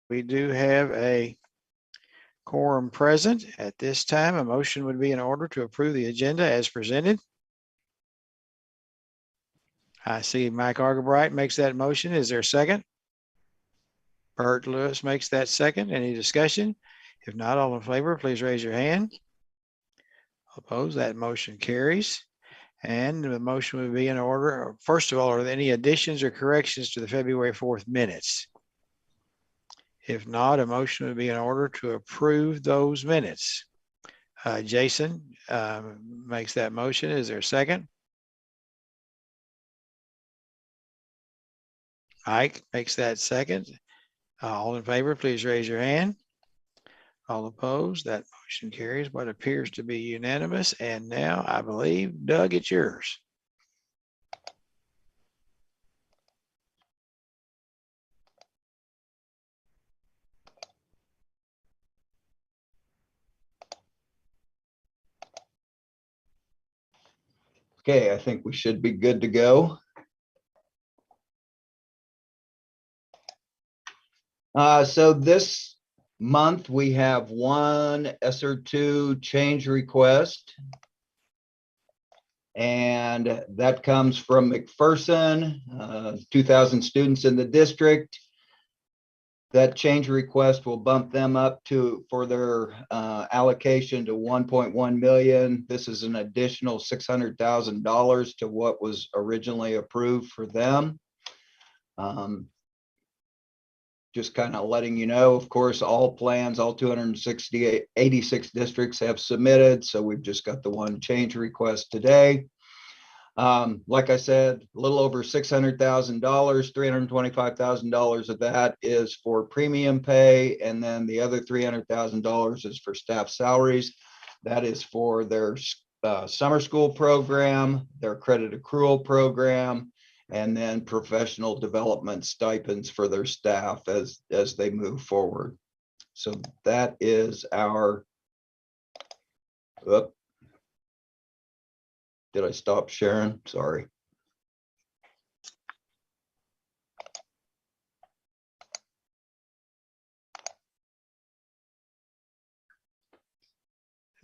We do have a quorum present. At this time, a motion would be in order to approve the agenda as presented. I see Mike Argabright makes that motion. Is there a second? Bert Lewis makes that second. Any discussion? If not, all in favor, please raise your hand. Opposed, that motion carries. And the motion would be in order. First of all, are there any additions or corrections to the February 4th minutes? If not, a motion would be in order to approve those minutes. Jason makes that motion. Is there a second? Mike makes that second. All in favor, please raise your hand. All opposed, that motion carries what appears to be unanimous. And now I believe, Doug, it's yours. Okay, I think we should be good to go. So this month we have one Sr2 change request, and that comes from McPherson, 2,000 students in the district. That change request will bump them up for their allocation to 1.1 million. This is an additional $600,000 to what was originally approved for them. Just kind of letting you know, of course, all plans, all 86 districts have submitted. So we've just got the one change request today. Like I said, a little over $600,000, $325,000 of that is for premium pay. And then the other $300,000 is for staff salaries. That is for their summer school program, their credit accrual program, and then professional development stipends for their staff as they move forward. So that is our, did I stop sharing? Sorry.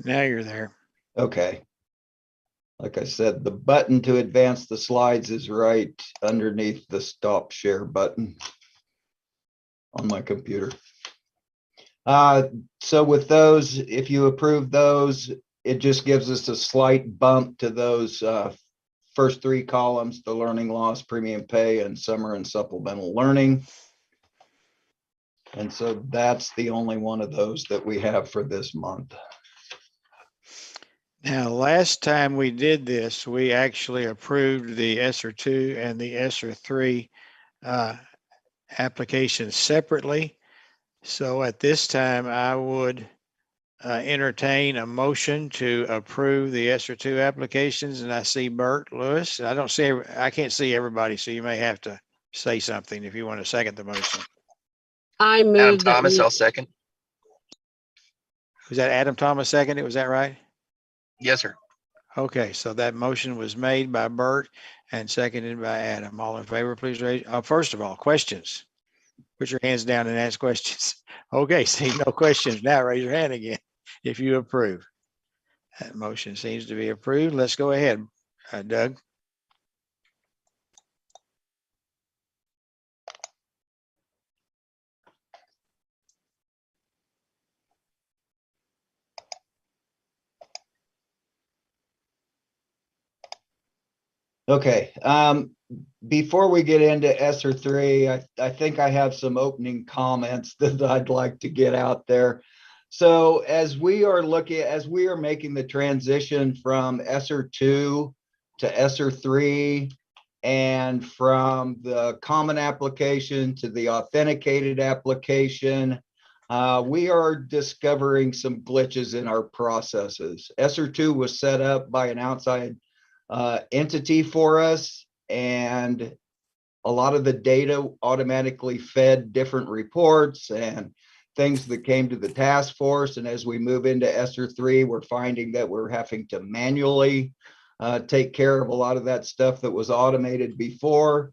Now you're there. Okay. Like I said, the button to advance the slides is right underneath the stop share button on my computer. So with those, if you approve those, it just gives us a slight bump to those first three columns, the learning loss, premium pay, and summer and supplemental learning. And so that's the only one of those that we have for this month. Now, last time we did this, we actually approved the Sr2 and the Sr3 applications separately. So at this time, I would entertain a motion to approve the Sr2 applications. And I see Bert Lewis. I can't see everybody, so you may have to say something if you want to second the motion. I Adam moved that Thomas, we, I'll second. Was that Adam Thomas seconded? Was that right? Yes, sir. Okay, so that motion was made by Bert and seconded by Adam. All in favor, please raise. First of all, questions. Put your hands down and ask questions. Okay, see no questions. Now raise your hand again if you approve. That motion seems to be approved. Let's go ahead, Doug. Okay, before we get into Sr3, I think I have some opening comments that I'd like to get out there. So as we are making the transition from Sr2 to Sr3, and from the common application to the authenticated application, we are discovering some glitches in our processes. Sr2 was set up by an outside entity for us, and a lot of the data automatically fed different reports and things that came to the task force. And as we move into Sr3, we're finding that we're having to manually take care of a lot of that stuff that was automated before.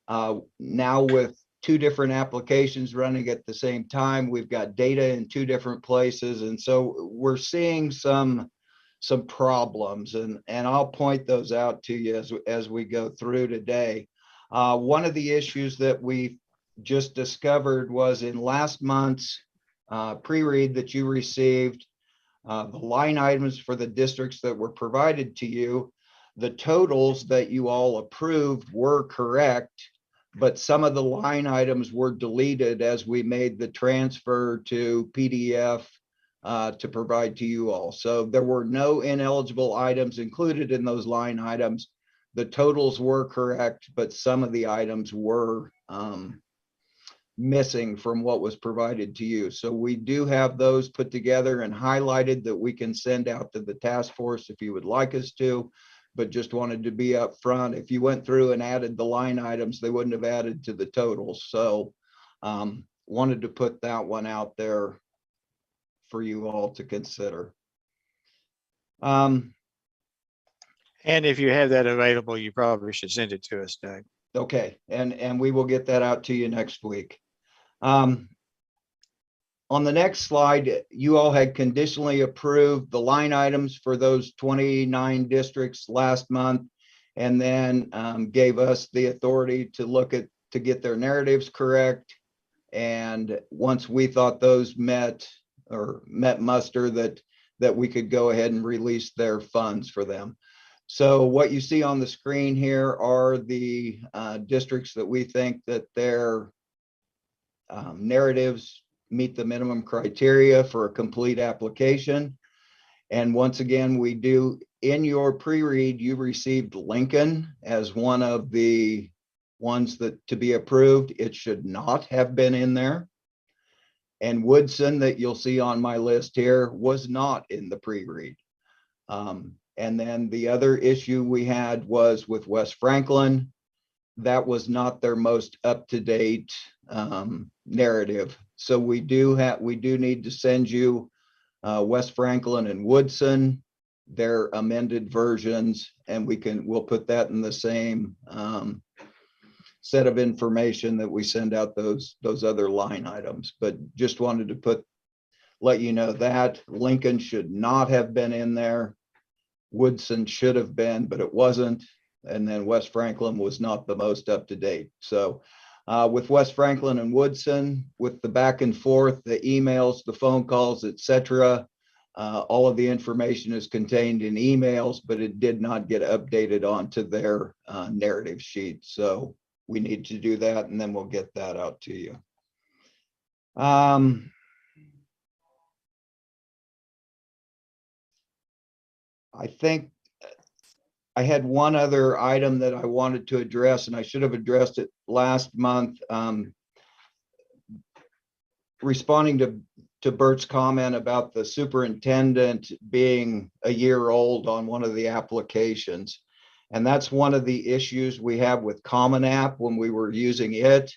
Now with two different applications running at the same time. We've got data in two different places. And so we're seeing some problems, and I'll point those out to you as we go through today. One of the issues that we just discovered was in last month's pre-read that you received, the line items for the districts that were provided to you, the totals that you all approved were correct, but some of the line items were deleted as we made the transfer to PDF to provide to you all. So there were no ineligible items included in those line items. The totals were correct, but some of the items were missing from what was provided to you. So we do have those put together and highlighted that we can send out to the task force if you would like us to, but just wanted to be up front. If you went through and added the line items, they wouldn't have added to the totals. So wanted to put that one out there for you all to consider. And if you have that available, you probably should send it to us, Doug. Okay, and we will get that out to you next week. On the next slide, you all had conditionally approved the line items for those 29 districts last month, and then gave us the authority to look at, to get their narratives correct. And once we thought those met muster, that we could go ahead and release their funds for them. So what you see on the screen here are the districts that we think that their narratives meet the minimum criteria for a complete application. And once again, we do, in your pre-read, you received Lincoln as one of the ones that to be approved. It should not have been in there. And Woodson, that you'll see on my list here, was not in the pre-read. And then the other issue we had was with West Franklin. That was not their most up-to-date narrative. So we do need to send you West Franklin and Woodson, their amended versions, and we'll put that in the same set of information that we send out those other line items. But just wanted to let you know that Lincoln should not have been in there. Woodson should have been, but it wasn't. And then West Franklin was not the most up to date. So with West Franklin and Woodson, with the back and forth, the emails, the phone calls, etc., all of the information is contained in emails, but it did not get updated onto their narrative sheet. So we need to do that, and then we'll get that out to you. I think I had one other item that I wanted to address, and I should have addressed it last month. Responding to Bert's comment about the superintendent being a year old on one of the applications. And that's one of the issues we have with Common App when we were using it.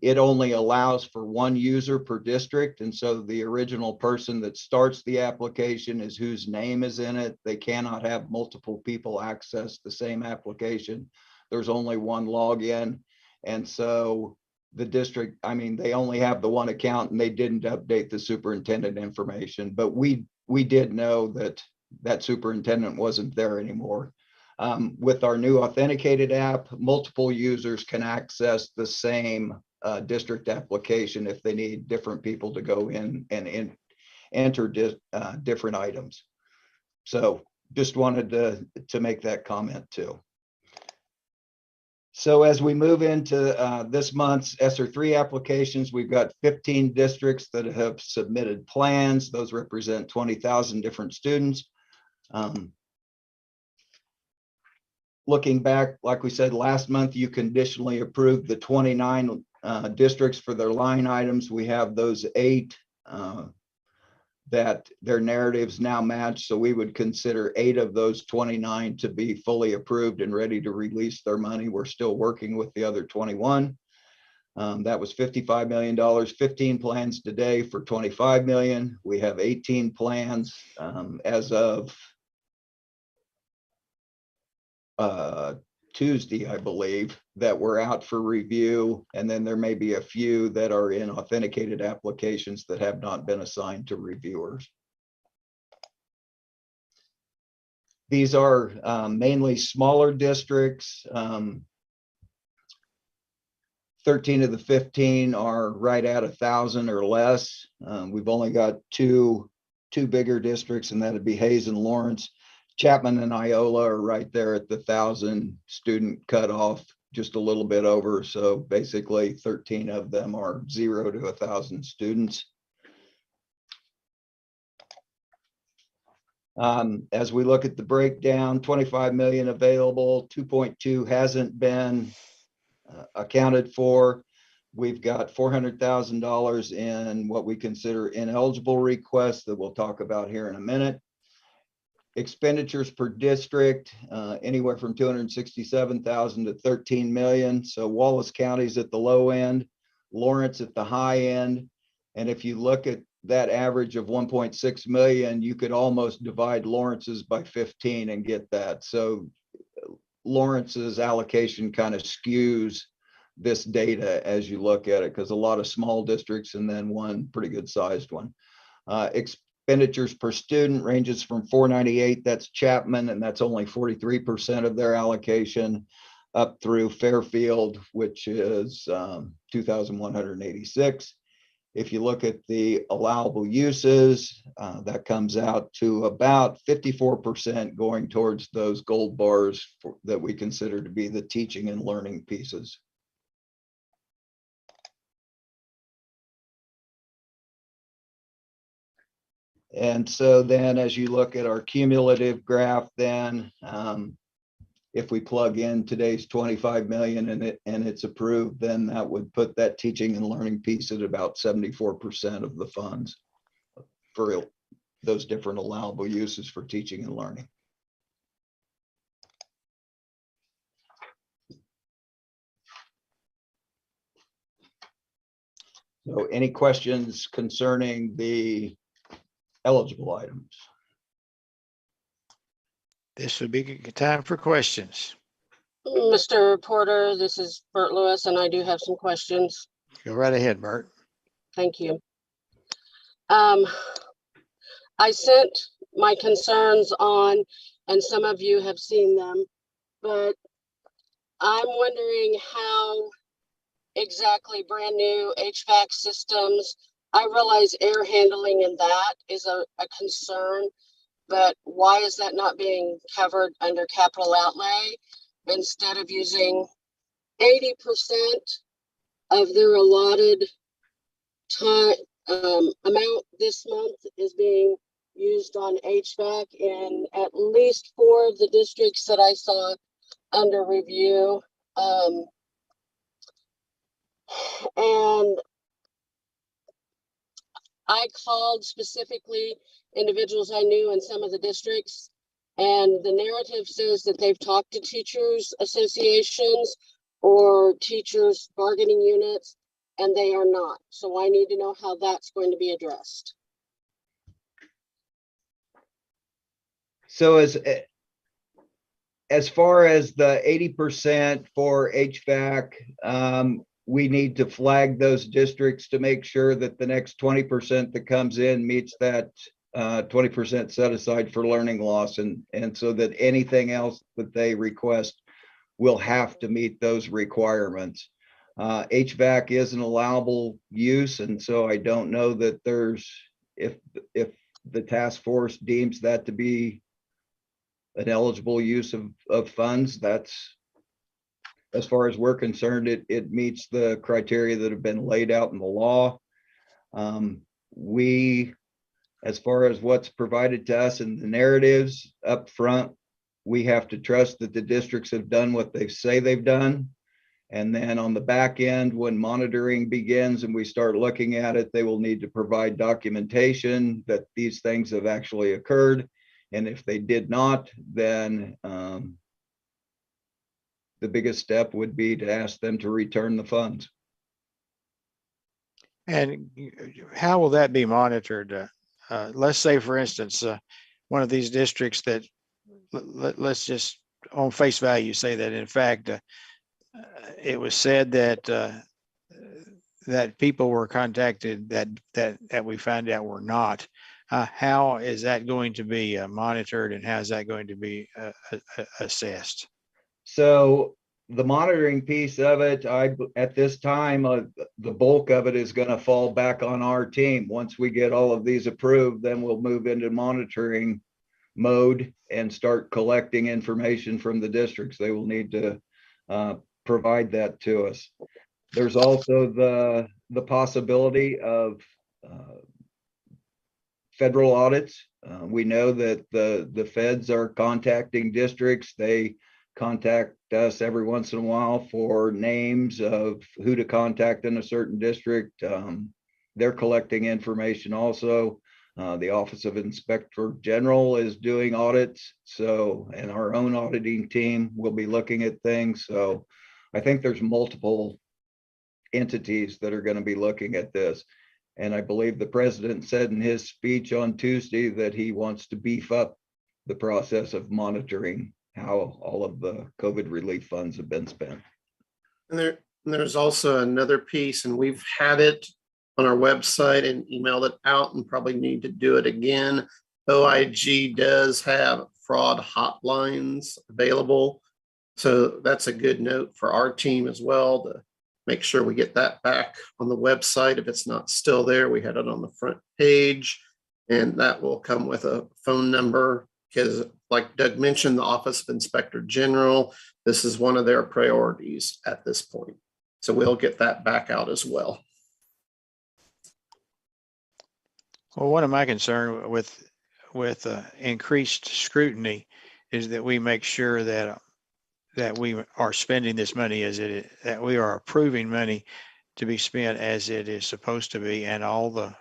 It only allows for one user per district. And so the original person that starts the application is whose name is in it. They cannot have multiple people access the same application. There's only one login. And so the district, I mean, they only have the one account, and they didn't update the superintendent information. But we did know that that superintendent wasn't there anymore. With our new authenticated app, multiple users can access the same district application if they need different people to go in and enter different items. So just wanted to make that comment too. So as we move into this month's Sr3 applications, we've got 15 districts that have submitted plans. Those represent 20,000 different students. Looking back, like we said, last month, you conditionally approved the 29 districts for their line items. We have those 8 that their narratives now match. So we would consider 8 of those 29 to be fully approved and ready to release their money. We're still working with the other 21. That was $55 million, 15 plans today for $25 million. We have 18 plans as of Tuesday, I believe, that were out for review. And then there may be a few that are in authenticated applications that have not been assigned to reviewers. These are mainly smaller districts. 13 of the 15 are right at 1,000 or less. We've only got two bigger districts, and that'd be Hayes and Lawrence. Chapman and Iola are right there at the 1,000 student cutoff, just a little bit over. So basically 13 of them are 0 to 1,000 students. As we look at the breakdown, 25 million available, 2.2 hasn't been accounted for. We've got $400,000 in what we consider ineligible requests that we'll talk about here in a minute. Expenditures per district, anywhere from 267,000 to 13 million. So Wallace County's at the low end, Lawrence at the high end. And if you look at that average of 1.6 million, you could almost divide Lawrence's by 15 and get that. So Lawrence's allocation kind of skews this data as you look at it, because a lot of small districts and then one pretty good sized one. Expenditures per student ranges from 498, that's Chapman, and that's only 43% of their allocation, up through Fairfield, which is 2,186. If you look at the allowable uses, that comes out to about 54% going towards those gold bars that we consider to be the teaching and learning pieces. And so then as you look at our cumulative graph, then if we plug in today's 25 million and it's approved, then that would put that teaching and learning piece at about 74% of the funds for those different allowable uses for teaching and learning. So any questions concerning the eligible items? This would be a time for questions. Mr. Porter, this is Bert Lewis, and I do have some questions. Go right ahead, Bert. Thank you. I sent my concerns on, and some of you have seen them, but I'm wondering how exactly brand new HVAC systems, I realize air handling and that is a concern, but why is that not being covered under capital outlay instead of using 80% of their allotted time amount this month is being used on HVAC in at least 4 of the districts that I saw under review. And I called specifically individuals I knew in some of the districts, and the narrative says that they've talked to teachers associations or teachers bargaining units, and they are not. So I need to know how that's going to be addressed. So as far as the 80% for HVAC, we need to flag those districts to make sure that the next 20% that comes in meets that 20% set aside for learning loss, and so that anything else that they request will have to meet those requirements. HVAC is an allowable use, and so I don't know that there's, if the task force deems that to be an eligible use of funds, that's, as far as we're concerned, it meets the criteria that have been laid out in the law. We, as far as what's provided to us in the narratives up front, we have to trust that the districts have done what they say they've done. And then on the back end, when monitoring begins and we start looking at it, they will need to provide documentation that these things have actually occurred. And if they did not, then the biggest step would be to ask them to return the funds. And how will that be monitored? Let's say, for instance, one of these districts that let's just on face value say that. In fact, it was said that that people were contacted that we found out were not. How is that going to be monitored, and how is that going to be assessed? So the monitoring piece of it, at this time, the bulk of it is going to fall back on our team. Once we get all of these approved, then we'll move into monitoring mode and start collecting information from the districts. They will need to provide that to us. There's also the possibility of federal audits. We know that the feds are contacting districts. They contact us every once in a while for names of who to contact in a certain district. They're collecting information also. The Office of Inspector General is doing audits. So, and our own auditing team will be looking at things. So I think there's multiple entities that are going to be looking at this. And I believe the president said in his speech on Tuesday that he wants to beef up the process of monitoring how all of the COVID relief funds have been spent. And there's also another piece, and we've had it on our website and emailed it out and probably need to do it again. OIG does have fraud hotlines available. So that's a good note for our team as well, to make sure we get that back on the website. If it's not still there, we had it on the front page, and that will come with a phone number, because like Doug mentioned, the Office of Inspector General, this is one of their priorities at this point. So we'll get that back out as well. Well, one of my concern with increased scrutiny is that we make sure that we are spending this money that we are approving money to be spent as it is supposed to be, and all the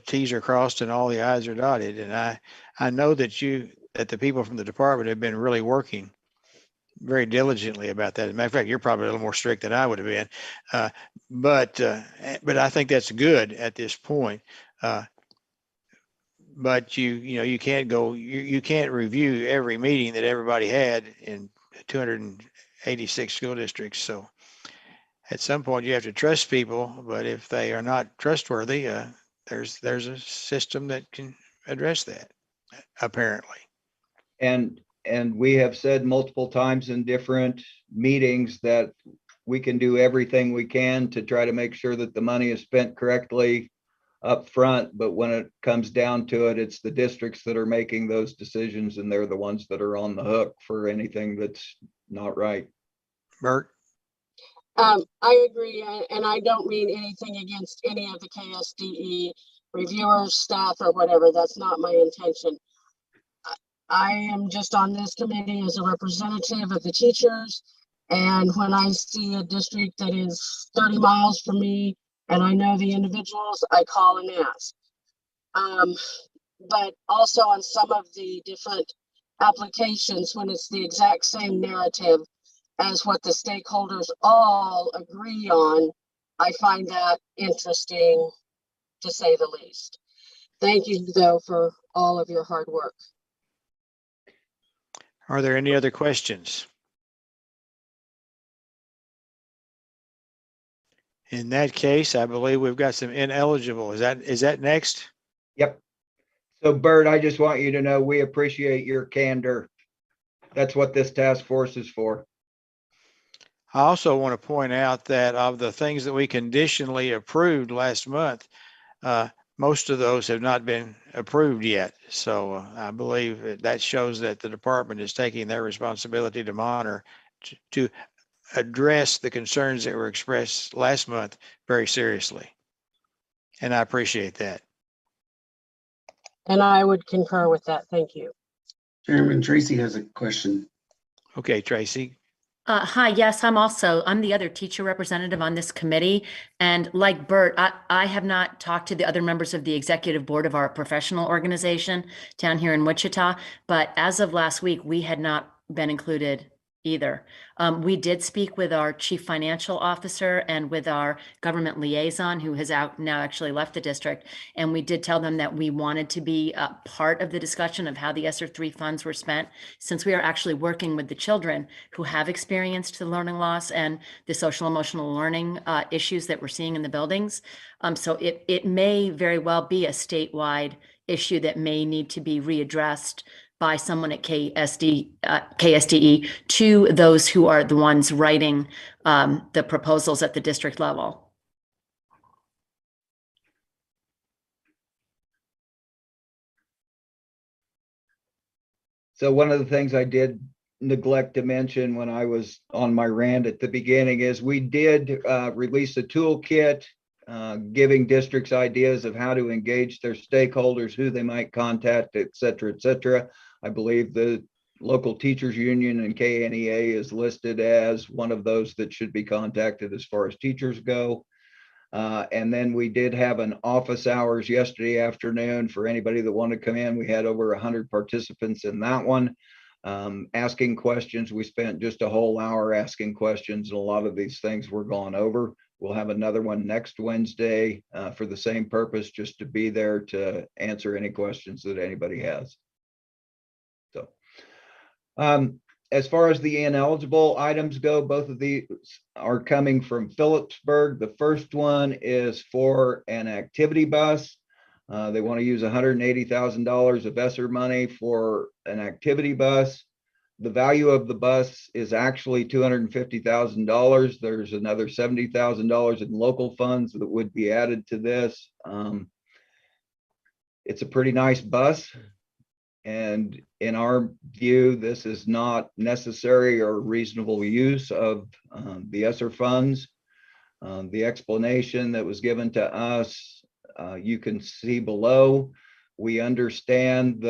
T's are crossed and all the I's are dotted. And I know that the people from the department have been really working very diligently about that. As a matter of fact, you're probably a little more strict than I would have been. But I think that's good at this point. But you can't review every meeting that everybody had in 286 school districts. So at some point you have to trust people, but if they are not trustworthy, there's a system that can address that, apparently. And we have said multiple times in different meetings that we can do everything we can to try to make sure that the money is spent correctly up front. But when it comes down to it, it's the districts that are making those decisions, and they're the ones that are on the hook for anything that's not right. Bert? I agree, and I don't mean anything against any of the KSDE reviewers, staff, or whatever. That's not my intention. I am just on this committee as a representative of the teachers, and when I see a district that is 30 miles from me and I know the individuals, I call and ask. But also on some of the different applications, when it's the exact same narrative as what the stakeholders all agree on, I find that interesting, to say the least. Thank you, though, for all of your hard work. Are there any other questions? In that case, I believe we've got some ineligible. Is that next? Yep. So Bert, I just want you to know we appreciate your candor. That's what this task force is for. I also want to point out that of the things that we conditionally approved last month, most of those have not been approved yet. So I believe that shows that the department is taking their responsibility to monitor, to address the concerns that were expressed last month very seriously. And I appreciate that. And I would concur with that. Thank you. Chairman, Tracy has a question. Okay, Tracy. Hi, yes, I'm the other teacher representative on this committee. And like Bert, I have not talked to the other members of the executive board of our professional organization down here in Wichita. But as of last week, we had not been included either. We did speak with our chief financial officer and with our government liaison, who has now actually left the district. And we did tell them that we wanted to be a part of the discussion of how the ESSER 3 funds were spent, since we are actually working with the children who have experienced the learning loss and the social emotional learning issues that we're seeing in the buildings. So it may very well be a statewide issue that may need to be readdressed by someone at KSDE to those who are the ones writing the proposals at the district level. So one of the things I did neglect to mention when I was on my rant at the beginning is we did release a toolkit giving districts ideas of how to engage their stakeholders, who they might contact, et cetera, et cetera. I believe the local teachers union and KNEA is listed as one of those that should be contacted as far as teachers go. And then we did have an office hours yesterday afternoon for anybody that wanted to come in. We had over 100 participants in that one. Asking questions. We spent just a whole hour asking questions, and a lot of these things were gone over. We'll have another one next Wednesday for the same purpose, just to be there to answer any questions that anybody has. So as far as the ineligible items go, both of these are coming from Phillipsburg. The first one is for an activity bus. They want to use $180,000 of ESSER money for an activity bus. The value of the bus is actually $250,000. There's another $70,000 in local funds that would be added to this. It's a pretty nice bus. And in our view, this is not necessary or reasonable use of the ESSER funds. The explanation that was given to us, you can see below. We understand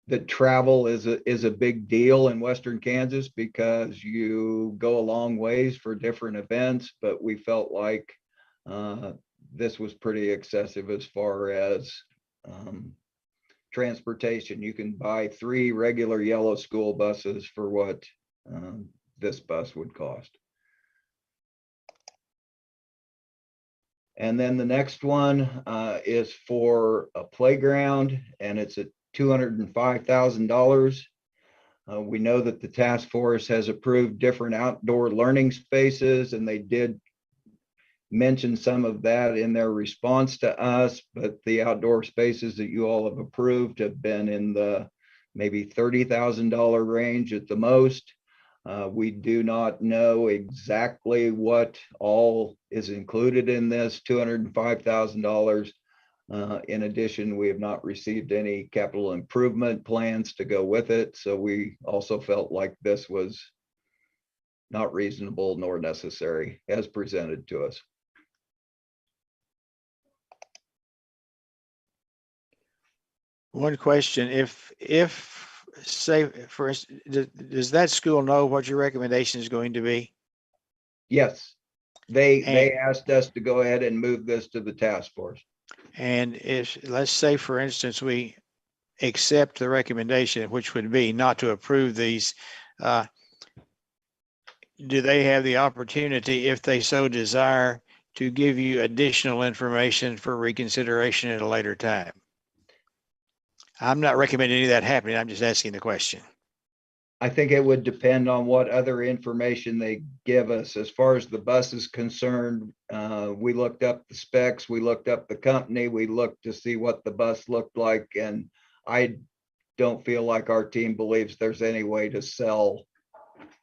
that travel is a big deal in Western Kansas because you go a long ways for different events, but we felt like this was pretty excessive as far as transportation. You can buy 3 regular yellow school buses for what this bus would cost. And then the next one is for a playground, and it's at $205,000. We know that the task force has approved different outdoor learning spaces, and they did mention some of that in their response to us, but the outdoor spaces that you all have approved have been in the maybe $30,000 range at the most. We do not know exactly what all is included in this $205,000. In addition, we have not received any capital improvement plans to go with it. So we also felt like this was not reasonable nor necessary as presented to us. One question, if say, for instance, does that school know what your recommendation is going to be? Yes, they asked us to go ahead and move this to the task force. And if, let's say, for instance, we accept the recommendation, which would be not to approve these, do they have the opportunity, if they so desire, to give you additional information for reconsideration at a later time? I'm not recommending any of that happening. I'm just asking the question. I think it would depend on what other information they give us. As far as the bus is concerned, we looked up the specs, we looked up the company, we looked to see what the bus looked like, and I don't feel like our team believes there's any way to sell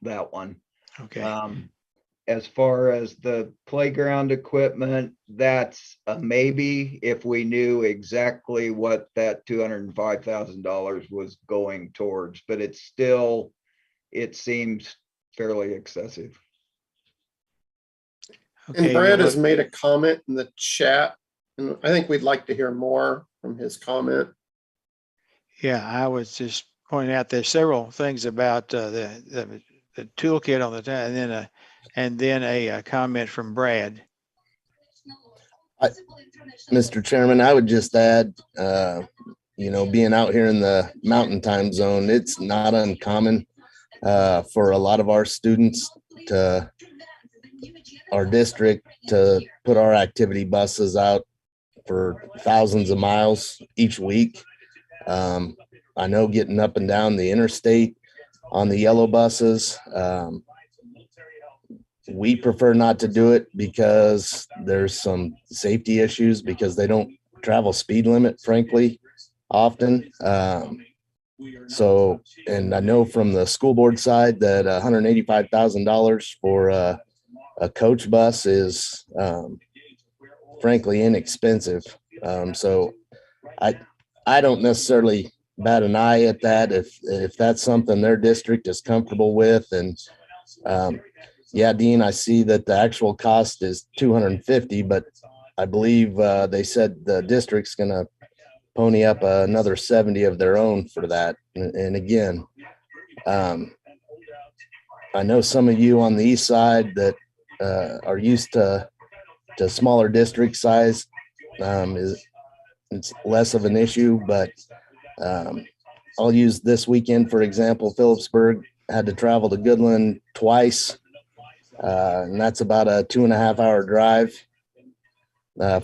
that one. Okay. As far as the playground equipment, that's a maybe if we knew exactly what that $205,000 was going towards, but it's still, it seems fairly excessive. Okay, And Brad has well, made a comment in the chat, and I think we'd like to hear more from his comment. yeah, I was just pointing out there's several things about the toolkit on the and then a comment from Brad. Mr. Chairman, I would just add, being out here in the mountain time zone, it's not uncommon for a lot of our students to our district to put our activity buses out for thousands of miles each week. I know getting up and down the interstate on the yellow buses, we prefer not to do it because there's some safety issues because they don't travel speed limit, frankly, often. So, and I know from the school board side that $185,000 for a coach bus is frankly inexpensive. So I don't necessarily bat an eye at that if that's something their district is comfortable with. And yeah, Dean, I see that the actual cost is $250, but I believe they said the district's going to pony up another 70 of their own for that. And again, I know some of you on the east side that are used to smaller district size, it's less of an issue, but I'll use this weekend, for example. Phillipsburg had to travel to Goodland twice, and that's about a 2.5-hour drive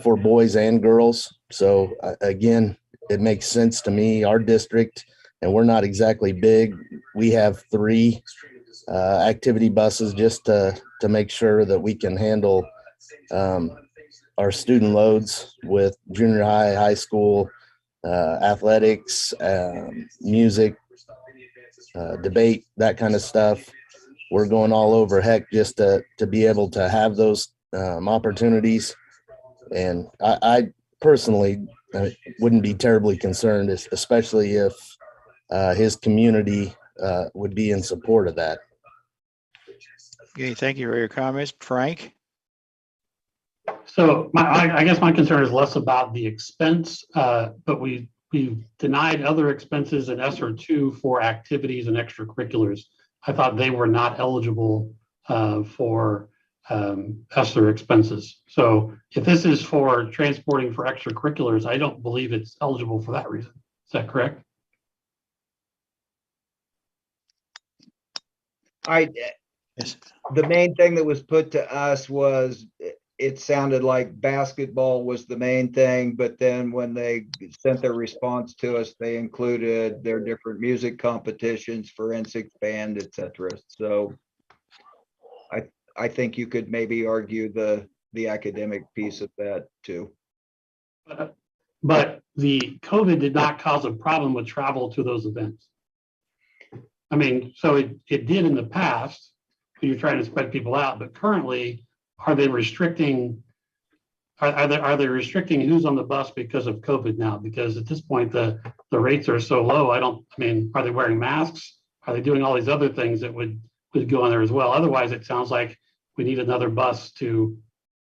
for boys and girls. So again, it makes sense to me. Our district, and we're not exactly big, we have 3 activity buses just to make sure that we can handle our student loads with junior high, high school, athletics, music, debate, that kind of stuff. We're going all over, heck, just to be able to have those opportunities. And I personally wouldn't be terribly concerned, especially if his community would be in support of that. Okay, thank you for your comments. Frank? So I guess my concern is less about the expense, but we denied other expenses in Sr2 for activities and extracurriculars. I thought they were not eligible for ESSER expenses. So if this is for transporting for extracurriculars, I don't believe it's eligible for that reason. Is that correct? Yes. The main thing that was put to us was it sounded like basketball was the main thing, but then when they sent their response to us, they included their different music competitions, forensics band, etc. So I think you could maybe argue the academic piece of that too. But the COVID did not cause a problem with travel to those events. I mean, so it did in the past when you're trying to spread people out, but currently, are they restricting? Are they restricting who's on the bus because of COVID now? Because at this point, the rates are so low. I mean, are they wearing masks? Are they doing all these other things that would go on there as well? Otherwise, it sounds like we need another bus to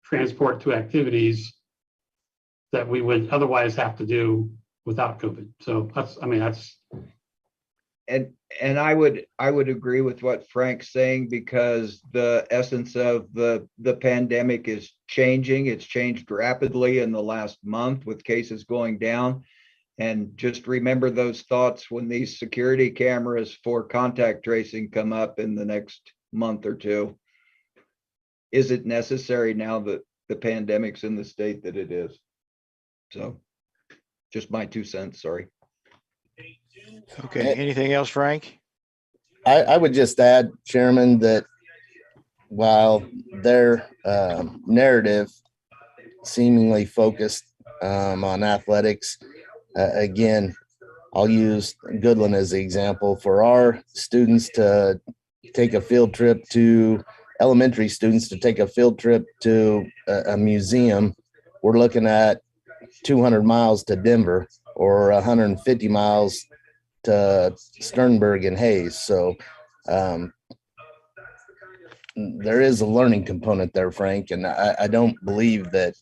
transport to activities that we would otherwise have to do without COVID. So that's. And I would agree with what Frank's saying, because the essence of the pandemic is changing. It's changed rapidly in the last month with cases going down. And just remember those thoughts when these security cameras for contact tracing come up in the next month or two. Is it necessary now that the pandemic's in the state that it is? So just my 2 cents, sorry. Okay, anything else, Frank? I would just add, Chairman, that while their narrative seemingly focused on athletics, again, I'll use Goodland as the example. For our students to take a field trip to elementary students to take a field trip to a museum, we're looking at 200 miles to Denver or 150 miles to Sternberg and Hayes. So there is a learning component there, Frank, and I don't believe that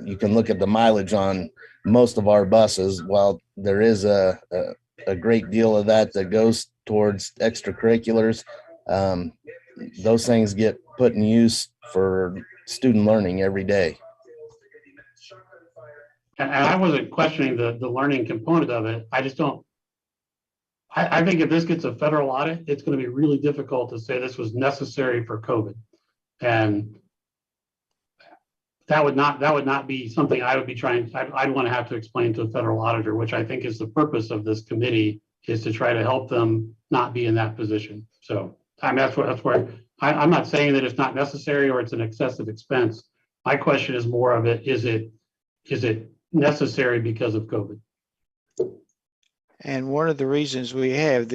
you can look at the mileage on most of our buses. While there is a great deal of that goes towards extracurriculars, those things get put in use for student learning every day. and I wasn't questioning the learning component of it. I just don't, I think if this gets a federal audit, it's going to be really difficult to say this was necessary for COVID. And that would not be something I would be trying, I'd want to have to explain to a federal auditor, which I think is the purpose of this committee, is to try to help them not be in that position. So I mean, that's where I'm not saying that it's not necessary or it's an excessive expense. My question is more of it, is it necessary because of COVID? And one of the reasons we have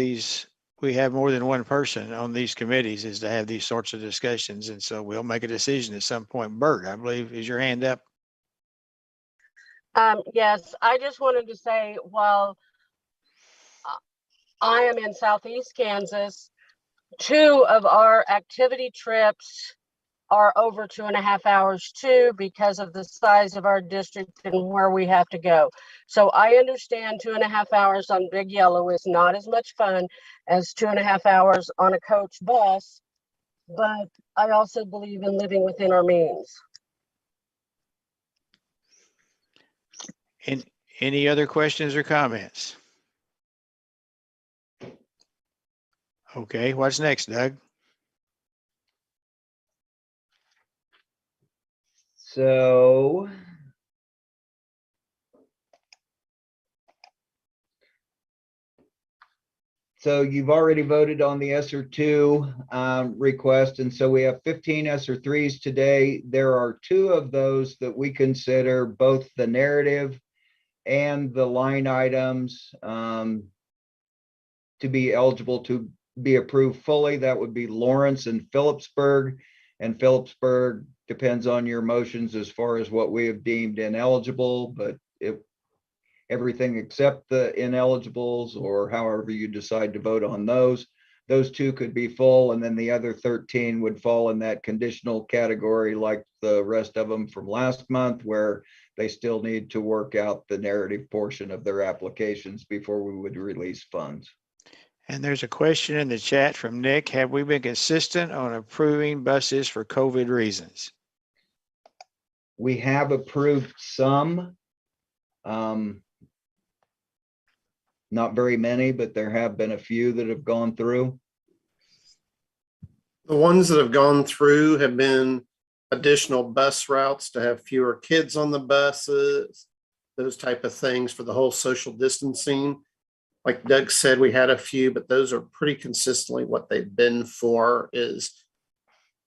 more than one person on these committees is to have these sorts of discussions. And so we'll make a decision at some point. Bert, I believe, is your hand up? Yes, I just wanted to say, while I am in Southeast Kansas, 2 of our activity trips are over 2.5 hours too, because of the size of our district and where we have to go. So I understand 2.5 hours on Big Yellow is not as much fun as 2.5 hours on a coach bus, but I also believe in living within our means. And any other questions or comments? Okay, what's next, Doug? So you've already voted on the Sr2 request, and so we have 15 Sr3s today. There are 2 of those that we consider both the narrative and the line items to be eligible to be approved fully. That would be Lawrence and Phillipsburg. And Phillipsburg depends on your motions as far as what we have deemed ineligible, but everything except the ineligibles, or however you decide to vote on those 2 could be full, and then the other 13 would fall in that conditional category like the rest of them from last month, where they still need to work out the narrative portion of their applications before we would release funds. And there's a question in the chat from Nick. Have we been consistent on approving buses for COVID reasons? We have approved some, not very many, but there have been a few that have gone through. The ones that have gone through have been additional bus routes to have fewer kids on the buses, those type of things for the whole social distancing. Like Doug said, we had a few, but those are pretty consistently what they've been for, is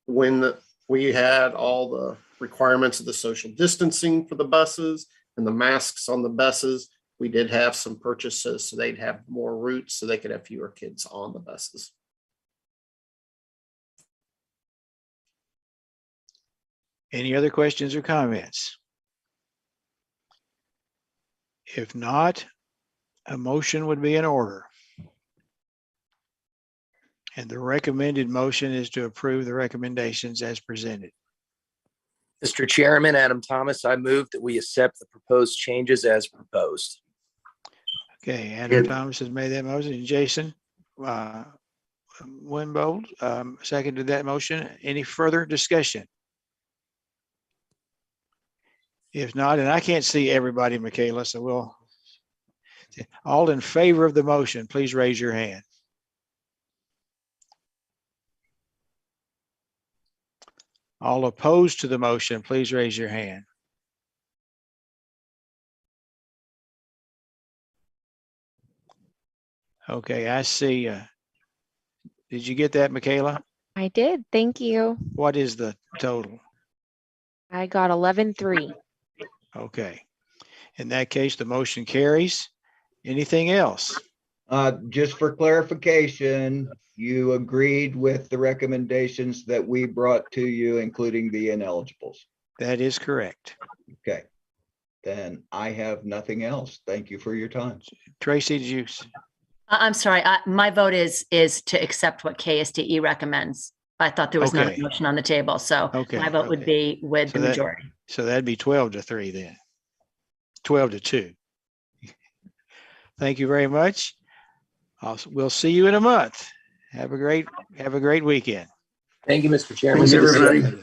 when we had all the requirements of the social distancing for the buses and the masks on the buses, we did have some purchases so they'd have more routes so they could have fewer kids on the buses. Any other questions or comments? If not, a motion would be in order. And the recommended motion is to approve the recommendations as presented. Mr. Chairman, Adam Thomas, I move that we accept the proposed changes as proposed. Okay, Adam Thomas has made that motion, and Jason Winbold seconded that motion. Any further discussion? If not, and I can't see everybody, Michaela, so we'll, all in favor of the motion, please raise your hand. All opposed to the motion, please raise your hand. Okay, I see. Did you get that, Michaela? I did. Thank you. What is the total? I got 11-3. Okay. In that case, the motion carries. Anything else? Just for clarification, you agreed with the recommendations that we brought to you, including the ineligibles. That is correct. Okay. Then I have nothing else. Thank you for your time. Tracy, did you? I'm sorry, my vote is to accept what KSDE recommends. I thought there was not a motion on the table, so my vote would be with the majority. So that'd be 12-3 then. 12-2. Thank you very much. We'll see you in a month. Have a great weekend. Thank you, Mr. Chairman. Thanks, everybody.